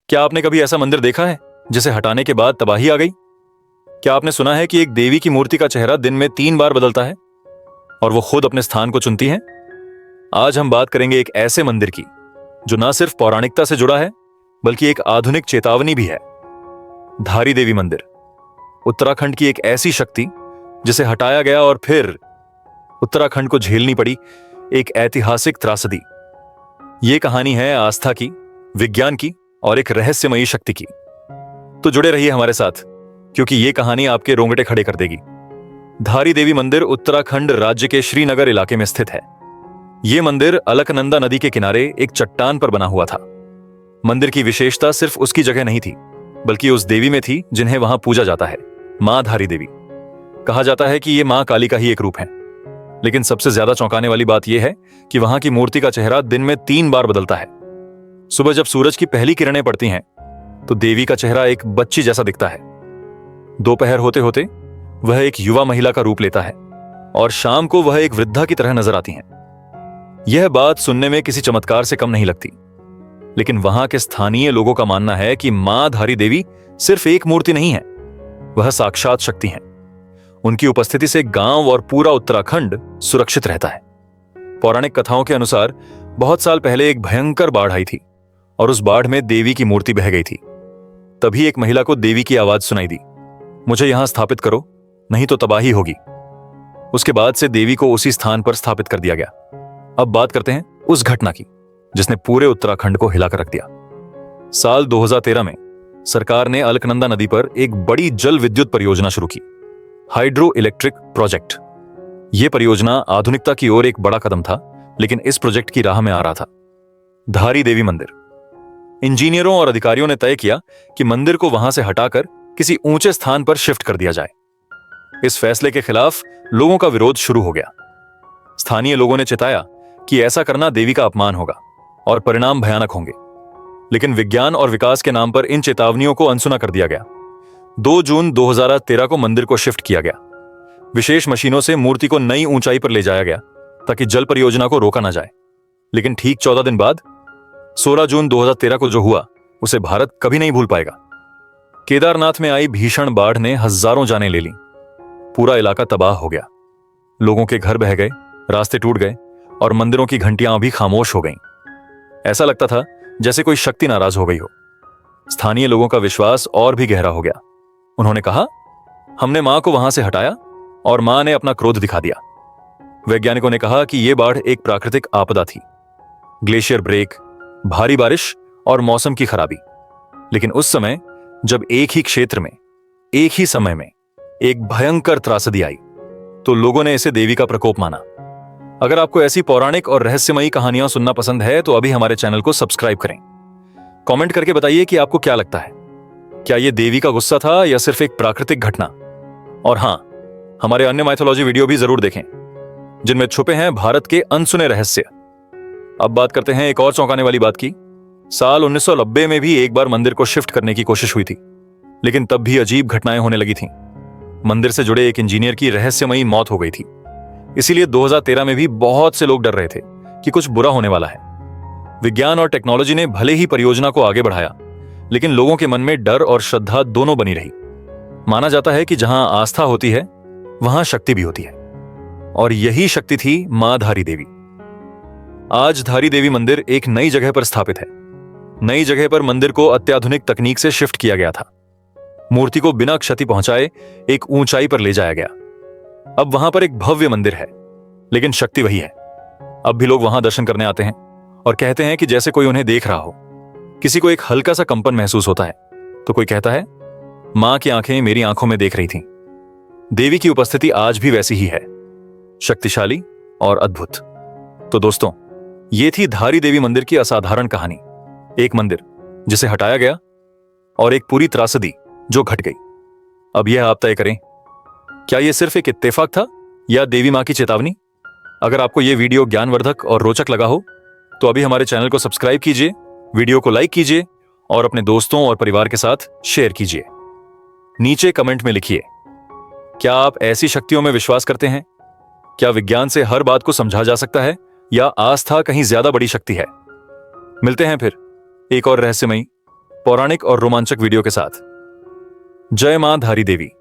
क्या आपने कभी ऐसा मंदिर देखा है जिसे हटाने के बाद तबाही आ गई? क्या आपने सुना है कि एक देवी की मूर्ति का चेहरा दिन में 3 बार बदलता है और वो खुद अपने स्थान को चुनती हैं? आज हम बात करेंगे एक ऐसे मंदिर की जो ना सिर्फ पौराणिकता से जुड़ा है बल्कि एक आधुनिक चेतावनी भी है। धारी देवी मंदिर, उत्तराखंड की एक ऐसी शक्ति जिसे हटाया गया और फिर उत्तराखंड को झेलनी पड़ी एक ऐतिहासिक त्रासदी। ये कहानी है आस्था की, विज्ञान की और एक रहस्यमयी शक्ति की। तो जुड़े रहिए हमारे साथ, क्योंकि ये कहानी आपके रोंगटे खड़े कर देगी। धारी देवी मंदिर उत्तराखंड राज्य के श्रीनगर इलाके में स्थित है। यह मंदिर अलकनंदा नदी के किनारे एक चट्टान पर बना हुआ था। मंदिर की विशेषता सिर्फ उसकी जगह नहीं थी, बल्कि उस देवी में थी जिन्हें वहां पूजा जाता है, मां धारी देवी। कहा जाता है कि यह मां काली का ही एक रूप है। लेकिन सबसे ज्यादा चौंकाने वाली बात यह है कि वहां की मूर्ति का चेहरा दिन में 3 बार बदलता है। सुबह जब सूरज की पहली किरणें पड़ती हैं तो देवी का चेहरा एक बच्ची जैसा दिखता है। दोपहर होते होते वह एक युवा महिला का रूप लेता है और शाम को वह एक वृद्धा की तरह नजर आती हैं। यह बात सुनने में किसी चमत्कार से कम नहीं लगती, लेकिन वहां के स्थानीय लोगों का मानना है कि मां धारी देवी सिर्फ एक मूर्ति नहीं है, वह साक्षात शक्ति हैं। उनकी उपस्थिति से गांव और पूरा उत्तराखंड सुरक्षित रहता है। पौराणिक कथाओं के अनुसार बहुत साल पहले एक भयंकर बाढ़ आई थी और उस बाढ़ में देवी की मूर्ति बह गई थी। तभी एक महिला को देवी की आवाज सुनाई दी, मुझे यहां स्थापित करो, नहीं तो तबाही होगी। उसके बाद से देवी को उसी स्थान पर स्थापित कर दिया गया। अब बात करते हैं उस घटना की जिसने पूरे उत्तराखंड को हिलाकर रख दिया। साल 2013 में सरकार ने अलकनंदा नदी पर एक बड़ी जल विद्युत परियोजना शुरू की, हाइड्रो इलेक्ट्रिक प्रोजेक्ट। यह परियोजना आधुनिकता की ओर एक बड़ा कदम था, लेकिन इस प्रोजेक्ट की राह में आ रहा था धारी देवी मंदिर। इंजीनियरों और अधिकारियों ने तय किया कि मंदिर को वहां से हटाकर किसी ऊंचे स्थान पर शिफ्ट कर दिया जाए। इस फैसले के खिलाफ लोगों का विरोध शुरू हो गया। स्थानीय लोगों ने चिताया कि ऐसा करना देवी का अपमान होगा और परिणाम भयानक होंगे। लेकिन विज्ञान और विकास के नाम पर इन चेतावनियों को अनसुना कर दिया गया। 2 जून 2013 को मंदिर को शिफ्ट किया गया। विशेष मशीनों से मूर्ति को नई ऊंचाई पर ले जाया गया ताकि जल परियोजना को रोका ना जाए। लेकिन ठीक 14 दिन बाद 16 जून 2013 को जो हुआ उसे भारत कभी नहीं भूल पाएगा। केदारनाथ में आई भीषण बाढ़ ने हजारों जानें ले ली। पूरा इलाका तबाह हो गया। लोगों के घर बह गए, रास्ते टूट गए और मंदिरों की घंटियां भी खामोश हो गईं। ऐसा लगता था जैसे कोई शक्ति नाराज हो गई हो। स्थानीय लोगों का विश्वास और भी गहरा हो गया। उन्होंने कहा, हमने मां को वहां से हटाया और मां ने अपना क्रोध दिखा दिया। वैज्ञानिकों ने कहा कि यह बाढ़ एक प्राकृतिक आपदा थी, ग्लेशियर ब्रेक, भारी बारिश और मौसम की खराबी। लेकिन उस समय जब एक ही क्षेत्र में एक ही समय में एक भयंकर त्रासदी आई तो लोगों ने इसे देवी का प्रकोप माना। अगर आपको ऐसी पौराणिक और रहस्यमयी कहानियां सुनना पसंद है तो अभी हमारे चैनल को सब्सक्राइब करें। कमेंट करके बताइए कि आपको क्या लगता है, क्या यह देवी का गुस्सा था या सिर्फ एक प्राकृतिक घटना? और हां, हमारे अन्य माइथोलॉजी वीडियो भी जरूर देखें जिनमें छुपे हैं भारत के अनसुने रहस्य। अब बात करते हैं एक और चौंकाने वाली बात की। साल 1990 में भी एक बार मंदिर को शिफ्ट करने की कोशिश हुई थी, लेकिन तब भी अजीब घटनाएं होने लगी थीं। मंदिर से जुड़े एक इंजीनियर की रहस्यमयी मौत हो गई थी। इसीलिए 2013 में भी बहुत से लोग डर रहे थे कि कुछ बुरा होने वाला है। विज्ञान और टेक्नोलॉजी ने भले ही परियोजना को आगे बढ़ाया, लेकिन लोगों के मन में डर और श्रद्धा दोनों बनी रही। माना जाता है कि जहां आस्था होती है वहां शक्ति भी होती है, और यही शक्ति थी मां धारी देवी। आज धारी देवी मंदिर एक नई जगह पर स्थापित है। नई जगह पर मंदिर को अत्याधुनिक तकनीक से शिफ्ट किया गया था। मूर्ति को बिना क्षति पहुंचाए एक ऊंचाई पर ले जाया गया। अब वहां पर एक भव्य मंदिर है, लेकिन शक्ति वही है। अब भी लोग वहां दर्शन करने आते हैं और कहते हैं कि जैसे कोई उन्हें देख रहा हो। किसी को एक हल्का सा कंपन महसूस होता है तो कोई कहता है, मां की आंखें मेरी आंखों में देख रही थीं। देवी की उपस्थिति आज भी वैसी ही है, शक्तिशाली और अद्भुत। तो दोस्तों, ये थी धारी देवी मंदिर की असाधारण कहानी। एक मंदिर जिसे हटाया गया और एक पूरी त्रासदी जो घट गई। अब यह आप तय करें, क्या यह सिर्फ एक इत्तेफाक था या देवी मां की चेतावनी? अगर आपको यह वीडियो ज्ञानवर्धक और रोचक लगा हो तो अभी हमारे चैनल को सब्सक्राइब कीजिए, वीडियो को लाइक कीजिए और अपने दोस्तों और परिवार के साथ शेयर कीजिए। नीचे कमेंट में लिखिए, क्या आप ऐसी शक्तियों में विश्वास करते हैं? क्या विज्ञान से हर बात को समझा जा सकता है या आस्था कहीं ज्यादा बड़ी शक्ति है? मिलते हैं फिर एक और रहस्यमयी पौराणिक और रोमांचक वीडियो के साथ। जय मां धारी देवी।